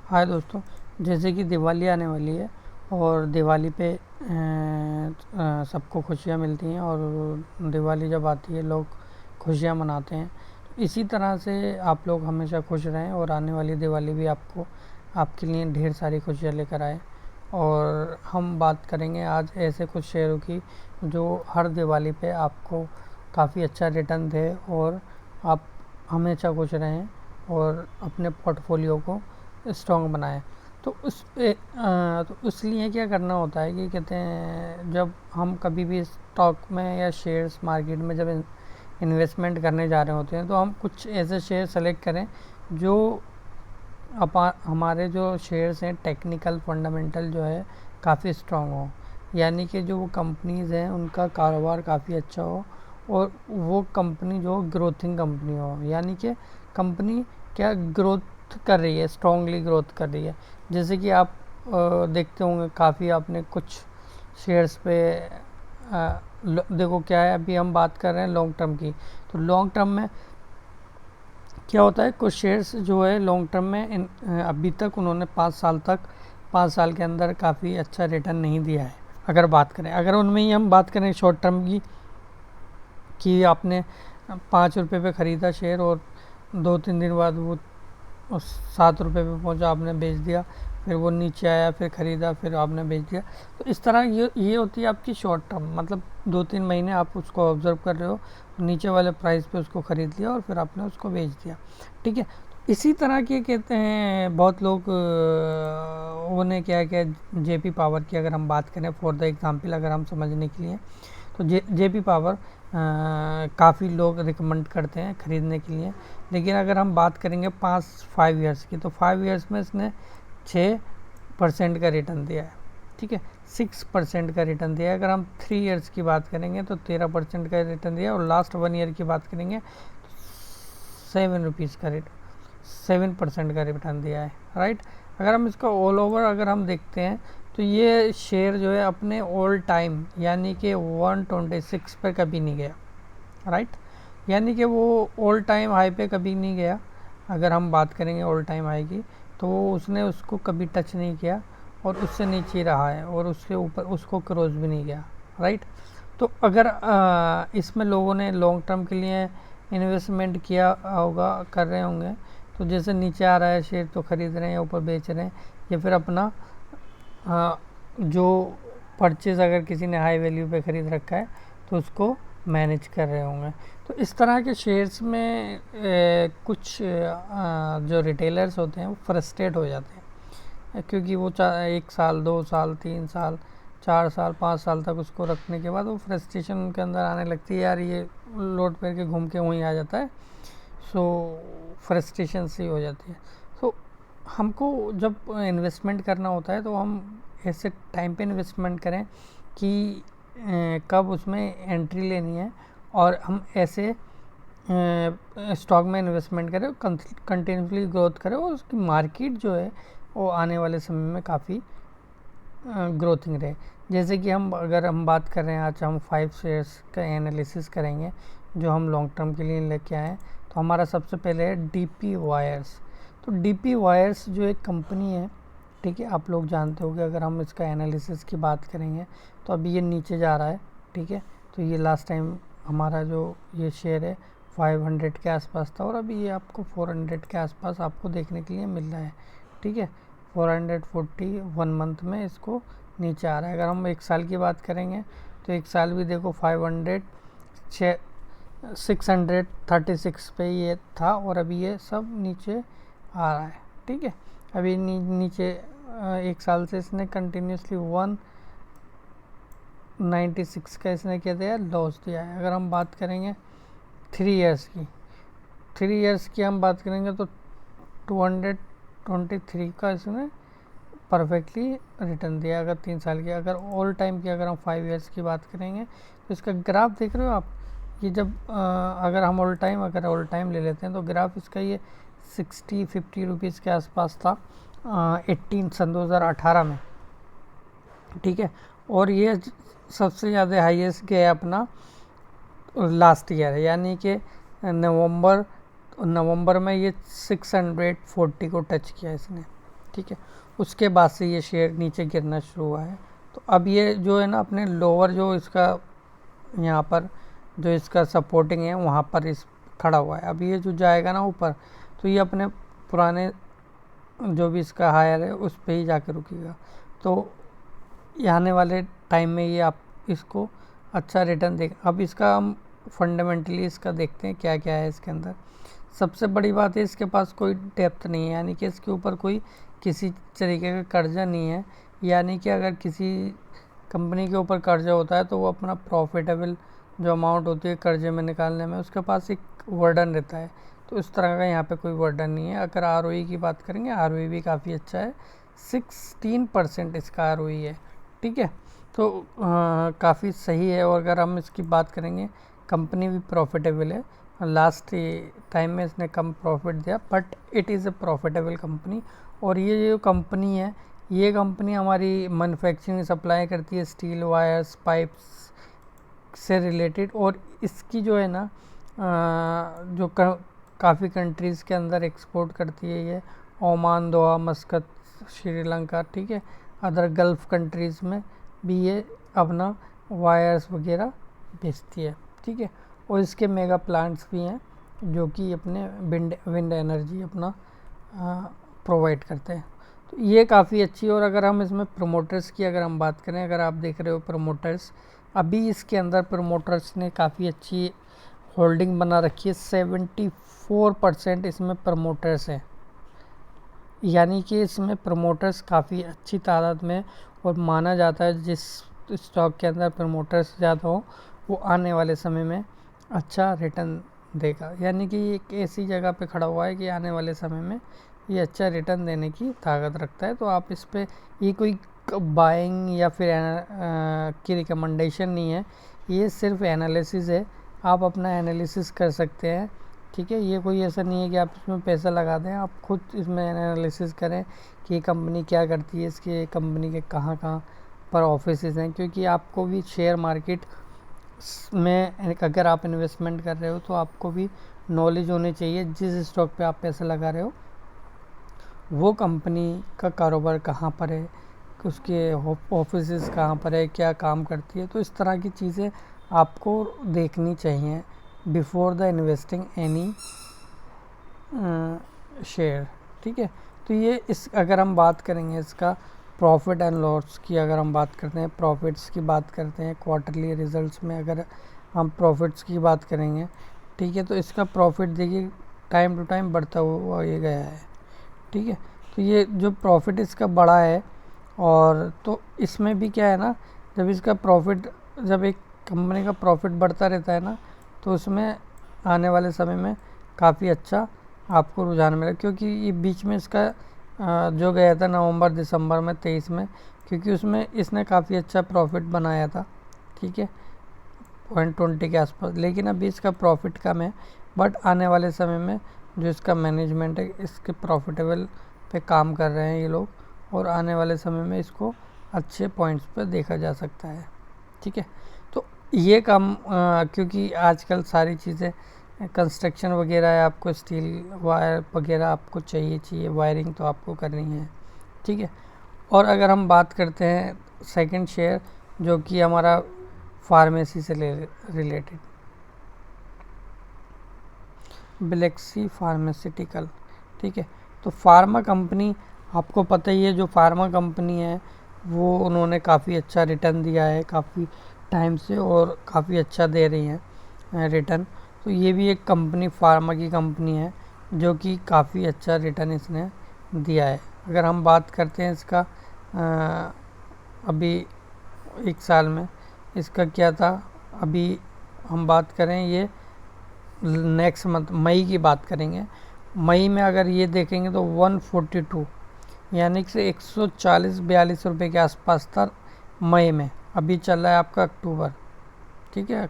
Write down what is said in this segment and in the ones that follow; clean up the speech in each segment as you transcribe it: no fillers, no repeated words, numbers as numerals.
हाय दोस्तों, जैसे कि दिवाली आने वाली है और दिवाली पे सबको खुशियाँ मिलती हैं और दिवाली जब आती है लोग खुशियाँ मनाते हैं। इसी तरह से आप लोग हमेशा खुश रहें और आने वाली दिवाली भी आपके लिए ढेर सारी खुशियाँ लेकर आए। और हम बात करेंगे आज ऐसे कुछ शेयरों की जो हर दिवाली पे आपको काफ़ी अच्छा रिटर्न दे और आप हमेशा खुश रहें और अपने पोर्टफोलियो को स्ट्रॉन्ग बनाएं। तो इसलिए क्या करना होता है कि कहते हैं, जब हम कभी भी स्टॉक में या शेयर्स मार्केट में जब इन्वेस्टमेंट करने जा रहे होते हैं, तो हम कुछ ऐसे शेयर सेलेक्ट करें जो हमारे जो शेयर्स हैं टेक्निकल फंडामेंटल जो है काफ़ी स्ट्रॉन्ग हो, यानी कि जो वो कंपनीज़ हैं उनका कारोबार काफ़ी अच्छा हो और वो कंपनी जो ग्रोथिंग कंपनी हो, यानी कि कंपनी क्या ग्रोथ कर रही है, स्ट्रांगली ग्रोथ कर रही है। जैसे कि आप देखते होंगे काफ़ी आपने कुछ शेयर्स पे देखो क्या है, अभी हम बात कर रहे हैं लॉन्ग टर्म की। तो लॉन्ग टर्म में क्या होता है, कुछ शेयर्स जो है लॉन्ग टर्म में अभी तक उन्होंने 5 साल के अंदर काफ़ी अच्छा रिटर्न नहीं दिया है। अगर उनमें ही हम बात करें शॉर्ट टर्म की, कि आपने 5 रुपये पे ख़रीदा शेयर और 2-3 दिन बाद वो 7 रुपये पे पहुंचा, आपने बेच दिया, फिर वो नीचे आया, फिर ख़रीदा, फिर आपने बेच दिया। तो इस तरह ये होती है आपकी शॉर्ट टर्म, मतलब 2-3 महीने आप उसको ऑब्जर्व कर रहे हो, नीचे वाले प्राइस पे उसको ख़रीद लिया और फिर आपने उसको बेच दिया। ठीक है, इसी तरह के कहते हैं बहुत लोग उन्हें क्या है, जेपी पावर की अगर हम बात करें फॉर द एग्जांपल, अगर हम समझने के लिए, तो जेपी पावर काफ़ी लोग रिकमेंड करते हैं ख़रीदने के लिए। लेकिन अगर हम बात करेंगे 5 ईयर्स की, तो 5 ईयर्स में इसने 6% का रिटर्न दिया है। ठीक है, 6% का रिटर्न दिया है। अगर हम 3 ईयर्स की बात करेंगे तो 13% का रिटर्न दिया है। और लास्ट 1 ईयर की बात करेंगे तो 7% का रिटर्न दिया है। राइट, अगर हम इसका ऑल ओवर अगर हम देखते हैं तो ये शेयर जो है अपने ऑल टाइम यानी कि 126 पर कभी नहीं गया। राइट, यानी कि वो ऑल टाइम हाई पे कभी नहीं गया। अगर हम बात करेंगे ऑल टाइम हाई की, तो उसने उसको कभी टच नहीं किया और उससे नीचे रहा है और उसके ऊपर उसको क्रॉस भी नहीं गया। राइट, तो अगर इसमें लोगों ने लॉन्ग टर्म के लिए इन्वेस्टमेंट किया होगा, कर रहे होंगे, तो जैसे नीचे आ रहा है शेयर तो ख़रीद रहे हैं, ऊपर बेच रहे हैं, या फिर अपना जो परचेज़ अगर किसी ने हाई वैल्यू पे ख़रीद रखा है तो उसको मैनेज कर रहे होंगे। तो इस तरह के शेयर्स में कुछ जो रिटेलर्स होते हैं वो फ्रस्ट्रेट हो जाते हैं, क्योंकि वो 1 साल 2 साल 3 साल 4 साल 5 साल तक उसको रखने के बाद वो फ्रस्ट्रेशन उनके अंदर आने लगती है, यार ये लोड पर के घूम के वहीं आ जाता है। सो फ्रस्ट्रेशन सी हो जाती है। सो हमको जब इन्वेस्टमेंट करना होता है तो हम ऐसे टाइम पे इन्वेस्टमेंट करें कि कब उसमें एंट्री लेनी है, और हम ऐसे स्टॉक में इन्वेस्टमेंट करें, कंटिन्यूसली ग्रोथ करें और उसकी मार्केट जो है वो आने वाले समय में काफ़ी ग्रोथिंग रहे। जैसे कि अगर हम बात कर रहे हैं, आज हम 5 शेयर्स का एनालिसिस करेंगे जो हम लॉन्ग टर्म के लिए लेके आए हैं। तो हमारा सबसे पहले है डीपी वायर्स। तो डीपी वायर्स जो एक कंपनी है, ठीक है, आप लोग जानते हो कि अगर हम इसका एनालिसिस की बात करेंगे तो अभी ये नीचे जा रहा है। ठीक है, तो ये लास्ट टाइम हमारा जो ये शेयर है 500 के आसपास था और अभी ये आपको 400 के आसपास आपको देखने के लिए मिल रहा है। ठीक है, 440 1 मंथ में इसको नीचे आ रहा है। अगर हम 1 साल की बात करेंगे तो 1 साल भी देखो 636 पे ये था और अभी ये सब नीचे आ रहा है। ठीक है, अभी नीचे 1 साल से इसने कंटिन्यूसली 196 का इसने क्या दिया, लॉस दिया है। अगर हम बात करेंगे 3 ईयर्स की हम बात करेंगे तो 223 का इसने परफेक्टली रिटर्न दिया। अगर 3 साल की, अगर ऑल टाइम की अगर हम 5 ईयर्स की बात करेंगे तो इसका ग्राफ देख रहे हो आप, ये जब अगर हम ऑल टाइम ले लेते हैं तो ग्राफ इसका ये 50 रुपीज़ के आसपास था 2018 में। ठीक है, और ये सबसे ज़्यादा हाईएस्ट गया अपना लास्ट ईयर है, यानी कि नवंबर में ये 640 को टच किया इसने। ठीक है। उसके बाद से ये शेयर नीचे गिरना शुरू हुआ है। तो अब ये जो है ना अपने लोअर जो इसका यहाँ पर जो इसका सपोर्टिंग है वहाँ पर इस खड़ा हुआ है। अब ये जो जाएगा ना ऊपर तो ये अपने पुराने जो भी इसका हायर है उस पे ही जाके रुकेगा। तो ये आने वाले टाइम में ये आप इसको अच्छा रिटर्न देगा। अब इसका हम फंडामेंटली इसका देखते हैं क्या क्या है इसके अंदर। सबसे बड़ी बात है इसके पास कोई डेप्थ नहीं है, यानी कि इसके ऊपर कोई किसी तरीके का कर्जा नहीं है। यानी कि अगर किसी कंपनी के ऊपर कर्जा होता है तो वो अपना प्रॉफिटेबल जो अमाउंट होती है कर्जे में निकालने में उसके पास एक वर्डन रहता है। तो इस तरह का यहाँ पे कोई वर्डन नहीं है। अगर आरओई की बात करेंगे, आरओई भी काफ़ी अच्छा है, 16% इसका आरओई है, ठीक है। तो काफ़ी सही है। और अगर हम इसकी बात करेंगे, कंपनी भी प्रॉफिटेबल है। लास्ट टाइम में इसने कम प्रॉफिट दिया but it is a profitable company. और ये जो कंपनी है, ये कंपनी हमारी मैन्युफैक्चरिंग सप्लाई करती है स्टील वायर्स पाइप्स से रिलेटेड। और इसकी जो है ना जो काफ़ी कंट्रीज़ के अंदर एक्सपोर्ट करती है ये, ओमान, दोहा, मस्कत, श्रीलंका, ठीक है। अदर गल्फ़ कंट्रीज़ में भी ये अपना वायर्स वगैरह बेचती है, ठीक है। और इसके मेगा प्लांट्स भी हैं जो कि अपने विंड एनर्जी अपना प्रोवाइड करते हैं। तो ये काफ़ी अच्छी। और अगर हम इसमें प्रमोटर्स की अगर हम बात करें, अगर आप देख रहे हो प्रमोटर्स, अभी इसके अंदर प्रमोटर्स ने काफ़ी अच्छी होल्डिंग बना रखी है। 74% इसमें प्रमोटर्स हैं, यानी कि इसमें प्रमोटर्स काफ़ी अच्छी तादाद में। और माना जाता है जिस स्टॉक के अंदर प्रमोटर्स ज़्यादा हो वो आने वाले समय में अच्छा रिटर्न देगा। यानी कि एक ऐसी जगह पे खड़ा हुआ है कि आने वाले समय में ये अच्छा रिटर्न देने की ताकत रखता है। तो आप इस पे ये कोई बाइंग या फिर की रिकमेंडेशन नहीं है, ये सिर्फ एनालिसिस है। आप अपना एनालिसिस कर सकते हैं, ठीक है। ये कोई ऐसा नहीं है कि आप इसमें पैसा लगा दें, आप खुद इसमें एनालिसिस करें कि कंपनी क्या करती है, इसके कंपनी के कहाँ कहाँ पर ऑफिसेज हैं। क्योंकि आपको भी शेयर मार्केट में अगर आप इन्वेस्टमेंट कर रहे हो तो आपको भी नॉलेज होनी चाहिए जिस स्टॉक पे आप पैसा लगा रहे हो वो कंपनी का कारोबार कहाँ पर है, उसके ऑफिसेज कहाँ पर है, क्या काम करती है। तो इस तरह की चीज़ें आपको देखनी चाहिए before the investing any share, ठीक है। तो ये इस अगर हम बात करेंगे इसका प्रॉफिट एंड लॉस की, अगर हम बात करते हैं प्रॉफिट्स की बात करते हैं क्वार्टरली रिजल्ट्स में, अगर हम प्रॉफिट्स की बात करेंगे, ठीक है। तो इसका प्रॉफिट देखिए टाइम टू टाइम बढ़ता हुआ ये गया है, ठीक है। तो ये जो प्रॉफिट इसका बढ़ा है, और तो इसमें भी क्या है ना, जब इसका प्रॉफिट, जब एक कंपनी का प्रॉफिट बढ़ता रहता है ना तो उसमें आने वाले समय में काफ़ी अच्छा आपको रुझान मिला। क्योंकि ये बीच में इसका जो गया था नवंबर दिसंबर में 23 में, क्योंकि उसमें इसने काफ़ी अच्छा प्रॉफिट बनाया था, ठीक है, 0.20 के आसपास। लेकिन अभी इसका प्रॉफिट कम है, बट आने वाले समय में जो इसका मैनेजमेंट है इसके प्रॉफिटेबल पे काम कर रहे हैं ये लोग, और आने वाले समय में इसको अच्छे पॉइंट्स पर देखा जा सकता है, ठीक है। तो ये काम क्योंकि आजकल सारी चीज़ें कंस्ट्रक्शन वगैरह है, आपको स्टील वायर वगैरह आपको चाहिए वायरिंग तो आपको करनी है, ठीक है। और अगर हम बात करते हैं सेकंड शेयर जो कि हमारा फार्मेसी से रिलेटेड, बिलेक्सी फार्मास्यूटिकल, ठीक है। तो फार्मा कंपनी, आपको पता ही है जो फार्मा कंपनी है वो उन्होंने काफ़ी अच्छा रिटर्न दिया है काफ़ी टाइम से, और काफ़ी अच्छा दे रही है रिटर्न। तो ये भी एक कंपनी फार्मा की कंपनी है जो कि काफ़ी अच्छा रिटर्न इसने दिया है। अगर हम बात करते हैं इसका अभी एक साल में इसका क्या था, अभी हम बात करें ये नेक्स्ट मंथ मई की बात करेंगे, मई में अगर ये देखेंगे तो 142 यानी कि 140-42 रुपये के आसपास था मई में। अभी चल रहा है आपका अक्टूबर, ठीक है,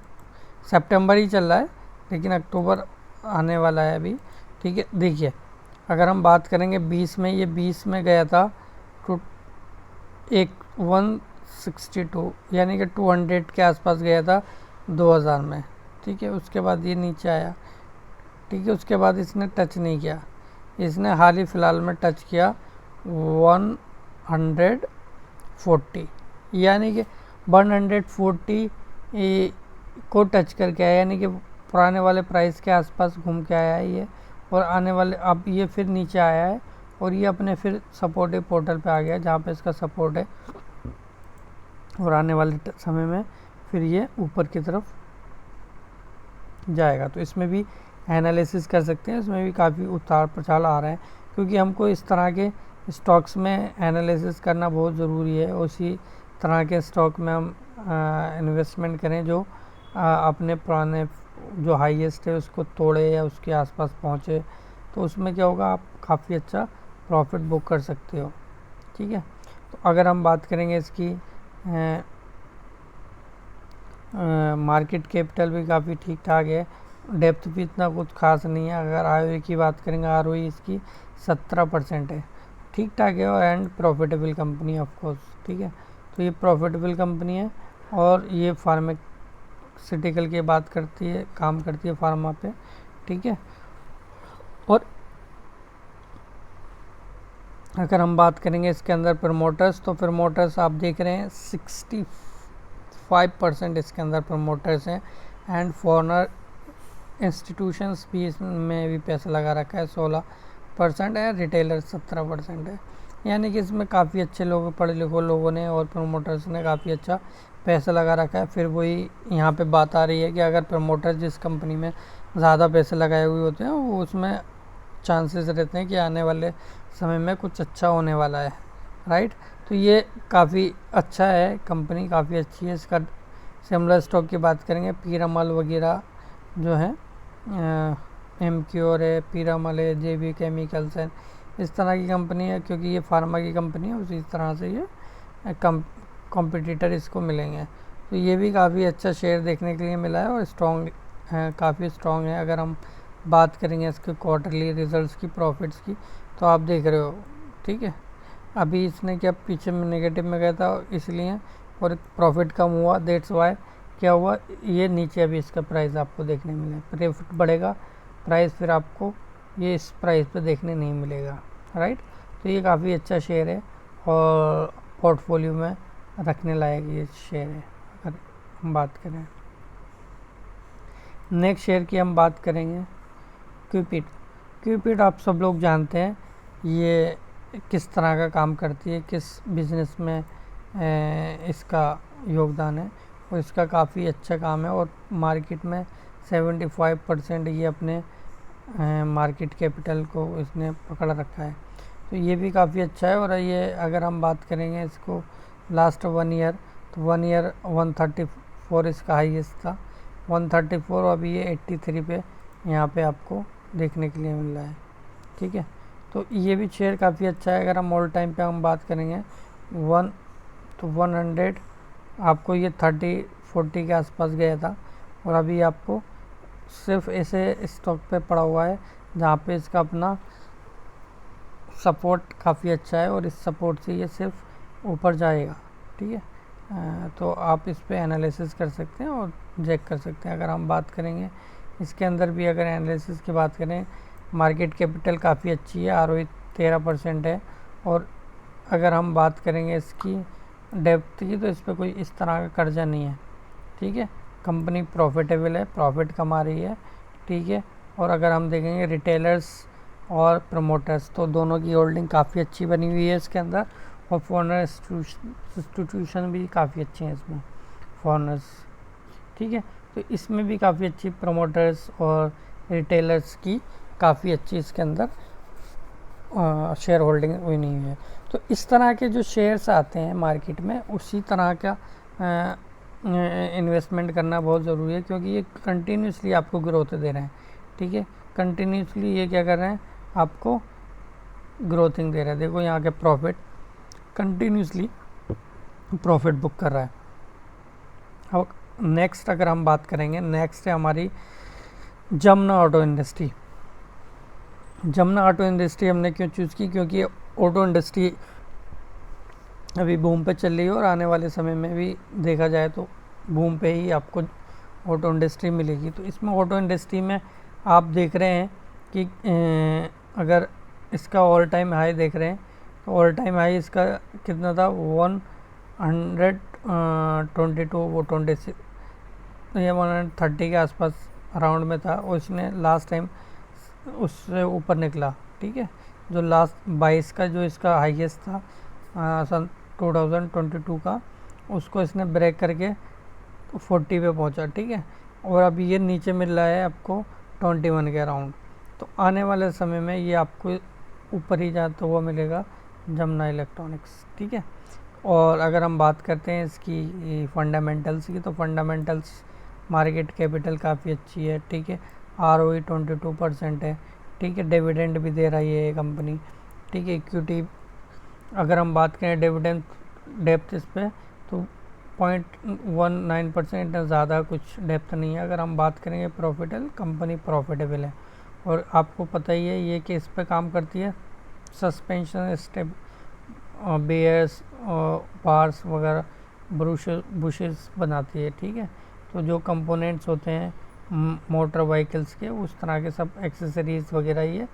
सितंबर ही चल रहा है लेकिन अक्टूबर आने वाला है अभी, ठीक है। देखिए अगर हम बात करेंगे 20 में, ये 20 में गया था तो 162 यानी कि 200 के आसपास गया था 2000 में, ठीक है। उसके बाद ये नीचे आया, ठीक है। उसके बाद इसने टच नहीं किया, इसने हाल ही फ़िलहाल में टच किया 140, यानी कि 140 को टच करके आया, यानी कि पुराने वाले प्राइस के आसपास घूम के आया है ये, और आने वाले अब ये फिर नीचे आया है और ये अपने फिर सपोर्टिव पोर्टल पे आ गया जहाँ पे इसका सपोर्ट है, और आने वाले समय में फिर ये ऊपर की तरफ जाएगा। तो इसमें भी एनालिसिस कर सकते हैं, इसमें भी काफ़ी उतार प्रचार आ रहे हैं, क्योंकि हमको इस तरह के स्टॉक्स में एनालिसिस करना बहुत ज़रूरी है। उसी तरह के स्टॉक में हम इन्वेस्टमेंट करें जो अपने पुराने जो हाईएस्ट है उसको तोड़े या उसके आसपास पहुँचे, तो उसमें क्या होगा, आप काफ़ी अच्छा प्रॉफिट बुक कर सकते हो। ठीक है, तो अगर हम बात करेंगे इसकी मार्केट कैपिटल भी काफ़ी ठीक ठाक है, डेप्थ भी इतना कुछ खास नहीं है। अगर आरओई की बात करेंगे, आरओई इसकी 17% है, ठीक ठाक है, और and profitable company of course. ठीक है, तो ये प्रॉफिटेबल कंपनी है और ये फार्मास्यूटिकल की बात करती है, काम करती है फार्मा पे। ठीक है, और अगर हम बात करेंगे इसके अंदर प्रमोटर्स, तो प्रमोटर्स आप देख रहे हैं 65% इसके अंदर प्रमोटर्स हैं, एंड फॉरेनर इंस्टीट्यूशंस भी इसमें भी पैसा लगा रखा है, 16% है, रिटेलर 17% है, यानी कि इसमें काफ़ी अच्छे लोग, पढ़े लिखे लोगों ने और प्रमोटर्स ने काफ़ी अच्छा पैसा लगा रखा है। फिर वही यहाँ पे बात आ रही है कि अगर प्रमोटर जिस कंपनी में ज़्यादा पैसे लगाए हुए होते हैं वो उसमें चांसेस रहते हैं कि आने वाले समय में कुछ अच्छा होने वाला है, राइट। तो ये काफ़ी अच्छा है, कंपनी काफ़ी अच्छी है। इसका सिमिलर स्टॉक की बात करेंगे, पीरामल वगैरह जो है, एमक्योर है, पीरामल है, जेबी केमिकल्स है, इस तरह की कंपनी है, क्योंकि ये फार्मा की कंपनी है, उसी तरह से ये कॉम्पिटिटर इसको मिलेंगे। तो ये भी काफ़ी अच्छा शेयर देखने के लिए मिला है और स्ट्रॉन्ग है, काफ़ी स्ट्रॉन्ग है। अगर हम बात करेंगे इसके क्वार्टरली रिजल्ट्स की, प्रॉफिट्स की, तो आप देख रहे हो। ठीक है, अभी इसने क्या पीछे में नेगेटिव में गया था इसलिए, और प्रॉफिट कम हुआ, दैट्स वाई क्या हुआ, ये नीचे अभी इसका प्राइस आपको देखने मिले। प्रॉफिट बढ़ेगा, प्राइस फिर आपको ये इस प्राइस पे देखने नहीं मिलेगा, राइट। तो ये काफ़ी अच्छा शेयर है और पोर्टफोलियो में रखने लायक ये शेयर है। अगर हम बात करें नेक्स्ट शेयर की, हम बात करेंगे क्यूपिड। क्यूपिड आप सब लोग जानते हैं ये किस तरह का काम करती है, किस बिजनेस में इसका योगदान है, और इसका काफ़ी अच्छा काम है, और मार्केट में 75% ये अपने मार्केट कैपिटल को इसने पकड़ रखा है। तो ये भी काफ़ी अच्छा है। और ये अगर हम बात करेंगे इसको लास्ट 1 ईयर, तो 1 ईयर 134 इसका हाईएस्ट था, 134, और अभी ये 83 पे यहाँ पे आपको देखने के लिए मिल रहा है। ठीक है, तो ये भी शेयर काफ़ी अच्छा है। अगर हम ऑल टाइम पे हम बात करेंगे 100 आपको ये 30-40 के आसपास गया था, और अभी आपको सिर्फ ऐसे स्टॉक पे पड़ा हुआ है जहाँ पे इसका अपना सपोर्ट काफ़ी अच्छा है, और इस सपोर्ट से ये सिर्फ ऊपर जाएगा। ठीक है, तो आप इस पे एनालिसिस कर सकते हैं और चेक कर सकते हैं। अगर हम बात करेंगे इसके अंदर भी, अगर एनालिसिस की बात करें, मार्केट कैपिटल काफ़ी अच्छी है, आरओई 13% है, और अगर हम बात करेंगे इसकी डेप्थ की, तो इस पर कोई इस तरह का कर्जा नहीं है। ठीक है, कंपनी प्रॉफिटेबल है, प्रॉफिट कमा रही है। ठीक है, और अगर हम देखेंगे रिटेलर्स और प्रमोटर्स, तो दोनों की होल्डिंग काफ़ी अच्छी बनी हुई है इसके अंदर, और फॉरेनर इंस्टीट्यूशन भी काफ़ी अच्छे हैं इसमें, फॉरेनर्स। ठीक है, तो इसमें भी काफ़ी अच्छी प्रमोटर्स और रिटेलर्स की काफ़ी अच्छी इसके अंदर शेयर होल्डिंग हुई नहीं है। तो इस तरह के जो शेयर्स आते हैं मार्केट में, उसी तरह का इन्वेस्टमेंट करना बहुत ज़रूरी है, क्योंकि ये कंटिन्यूसली आपको ग्रोथ दे रहे हैं। ठीक है, कंटिन्यूसली ये क्या कर रहे हैं, आपको ग्रोथिंग दे रहे हैं। देखो यहाँ के प्रॉफिट, कंटिन्यूसली प्रॉफिट बुक कर रहा है। अब नेक्स्ट अगर हम बात करेंगे, नेक्स्ट है हमारी Jamuna auto industry. Jamuna auto industry हमने क्यों चूज़ की, क्योंकि ऑटो इंडस्ट्री अभी बूम पे चल रही है, और आने वाले समय में भी देखा जाए तो बूम पे ही आपको ऑटो इंडस्ट्री मिलेगी। तो इसमें ऑटो इंडस्ट्री में आप देख रहे हैं कि अगर इसका ऑल टाइम हाई देख रहे हैं, तो ऑल टाइम हाई इसका कितना था 122 वो 26 ये 130 के आसपास अराउंड में था और इसने लास्ट टाइम उससे ऊपर निकला। ठीक है, जो लास्ट 22 का जो इसका हाईएस्ट था सन 2022 का, उसको इसने ब्रेक करके 40 पे पहुंचा। ठीक है, और अभी ये नीचे मिल रहा है आपको 21 के अराउंड। तो आने वाले समय में ये आपको ऊपर ही जाता हुआ मिलेगा जमुना इलेक्ट्रॉनिक्स। ठीक है, और अगर हम बात करते हैं इसकी फंडामेंटल्स की, तो फंडामेंटल्स मार्केट कैपिटल काफ़ी अच्छी है। ठीक है, ROE 22% है। ठीक है, डिविडेंड भी दे रही है ये कंपनी। ठीक है, इक्विटी अगर हम बात करें डिविडेंड डेप्थ इस पर, तो 0.19%, इतना ज़्यादा कुछ डेप्थ नहीं है। अगर हम बात करेंगे प्रॉफिटेबल, कंपनी प्रॉफिटेबल है। और आपको पता ही है ये कि इस पर काम करती है सस्पेंशन स्टेप बेयर्स बार्स वगैरह बुशेस बनाती है। ठीक है, तो जो कंपोनेंट्स होते हैं मोटर व्हीकल्स के, उस तरह के सब एक्सेसरीज वगैरह ये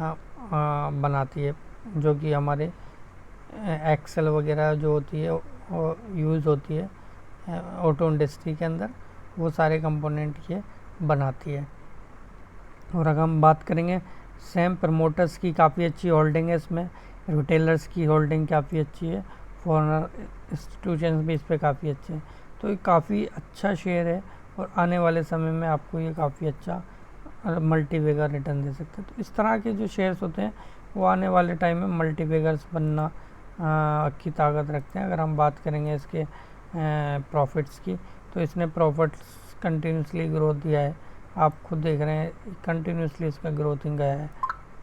बनाती है, जो कि हमारे एक्सेल वगैरह जो होती है यूज़ होती है ऑटो इंडस्ट्री के अंदर, वो सारे कंपोनेंट ये बनाती है। और अगर हम बात करेंगे सेम प्रमोटर्स की काफ़ी अच्छी होल्डिंग है इसमें, रिटेलर्स की होल्डिंग काफ़ी अच्छी है, फॉरेनर इंस्टीट्यूशंस भी इस पर काफ़ी अच्छे हैं। तो ये काफ़ी अच्छा शेयर है और आने वाले समय में आपको ये काफ़ी अच्छा मल्टीबैगर रिटर्न दे सकते हैं। तो इस तरह के जो शेयर्स होते हैं वो आने वाले टाइम में मल्टीबैगर्स बनना की ताकत रखते हैं। अगर हम बात करेंगे इसके प्रॉफिट्स की, तो इसने प्रॉफिट्स कंटिन्यूसली ग्रोथ दिया है। आप खुद देख रहे हैं कंटिन्यूसली इसका ग्रोथिंग गया है,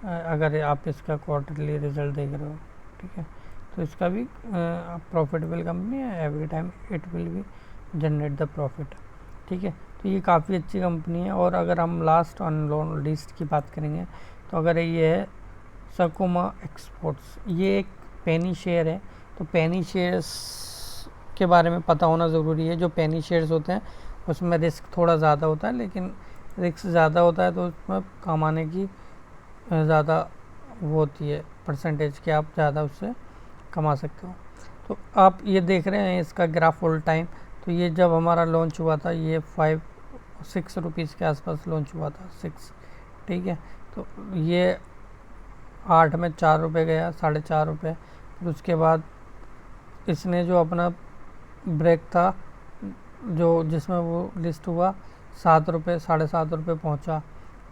अगर आप इसका क्वार्टरली रिजल्ट देख रहे हो। ठीक है, तो इसका भी प्रॉफिटेबल कंपनी है, every time it will be generate the profit. ठीक है, तो ये काफ़ी अच्छी कंपनी है। और अगर हम लास्ट ऑन लिस्ट की बात करेंगे, तो अगर ये है सकुमा एक्सपोर्ट्स, ये एक पेनी शेयर है। तो पेनी शेयर्स के बारे में पता होना ज़रूरी है। जो पेनी शेयर्स होते हैं उसमें रिस्क थोड़ा ज़्यादा होता है, लेकिन रिस्क ज़्यादा होता है तो उसमें कमाने की ज़्यादा वो होती है परसेंटेज कि आप ज़्यादा उससे कमा सकते हो। तो आप ये देख रहे हैं इसका ग्राफ ऑल टाइम, तो ये जब हमारा लॉन्च हुआ था ये 5-6 रुपीज़ के आसपास लॉन्च हुआ था, 6। ठीक है, तो ये 8 में 4 रुपये गया, 4.5 रुपये। फिर उसके बाद इसने जो अपना ब्रेक था जो जिसमें वो लिस्ट हुआ 7 रुपये, 7.5 रुपये पहुँचा।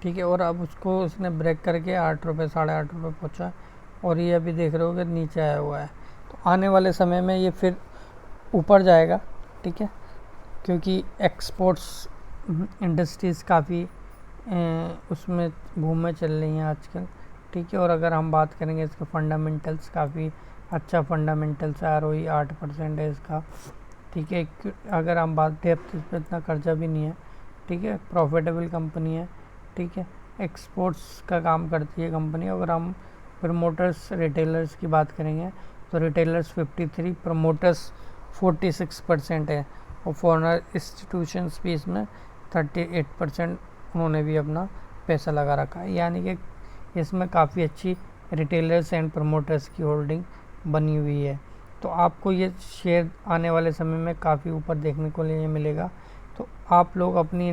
ठीक है, और अब उसको इसने ब्रेक करके 8 रुपये, 8.5 रुपये पहुँचा, और ये अभी देख रहे हो कि नीचे आया हुआ है। तो आने वाले समय में ये फिर ऊपर जाएगा। ठीक है, क्योंकि एक्सपोर्ट्स इंडस्ट्रीज़ काफ़ी उसमें बूम में चल रही हैं आजकल। ठीक है, और अगर हम बात करेंगे इसके फंडामेंटल्स, काफ़ी अच्छा फंडामेंटल्स है, ROE 8% है इसका। ठीक है, अगर हम बात डेप्थ, इस पर इतना कर्जा भी नहीं है। ठीक है, प्रॉफिटेबल कंपनी है। ठीक है, एक्सपोर्ट्स का काम करती है कंपनी। अगर हम प्रमोटर्स रिटेलर्स की बात करेंगे, तो रिटेलर्स 53, प्रमोटर्स 46% है, और फॉरेनर इंस्टीट्यूशंस भी इसमें 38% उन्होंने भी अपना पैसा लगा रखा है। यानी कि इसमें काफ़ी अच्छी रिटेलर्स एंड प्रमोटर्स की होल्डिंग बनी हुई है। तो आपको ये शेयर आने वाले समय में काफ़ी ऊपर देखने को लिए मिलेगा। तो आप लोग अपनी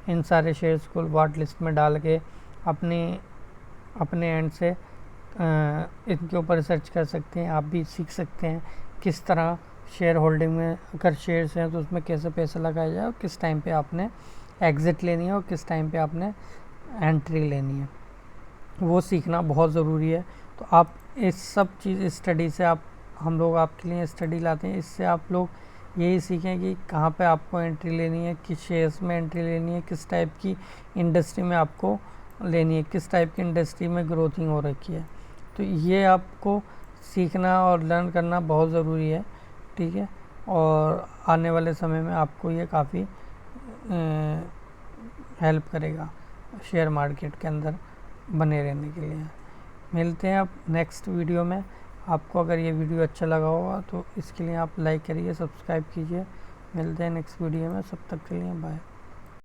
इन सारे शेयर्स को वाट लिस्ट में डाल के अपने एंड से इनके ऊपर रिसर्च कर सकते हैं। आप भी सीख सकते हैं किस तरह शेयर होल्डिंग में अगर शेयर्स हैं तो उसमें कैसे पैसा लगाया जाए, और किस टाइम पे आपने एग्ज़िट लेनी है और किस टाइम पे आपने एंट्री लेनी है, वो सीखना बहुत ज़रूरी है। तो आप इस सब चीज़ स्टडी से हम लोग आपके लिए स्टडी लाते हैं। इससे आप लोग यही सीखें कि कहाँ पे आपको एंट्री लेनी है, किस शेयर्स में एंट्री लेनी है, किस टाइप की इंडस्ट्री में आपको लेनी है, किस टाइप की इंडस्ट्री में ग्रोथिंग हो रखी है। तो ये आपको सीखना और लर्न करना बहुत ज़रूरी है। ठीक है, और आने वाले समय में आपको ये काफ़ी हेल्प करेगा शेयर मार्केट के अंदर बने रहने के लिए। मिलते हैं अब नेक्स्ट वीडियो में। आपको अगर ये वीडियो अच्छा लगा होगा तो इसके लिए आप लाइक करिए, सब्सक्राइब कीजिए। मिलते हैं नेक्स्ट वीडियो में, तब तक के लिए बाय।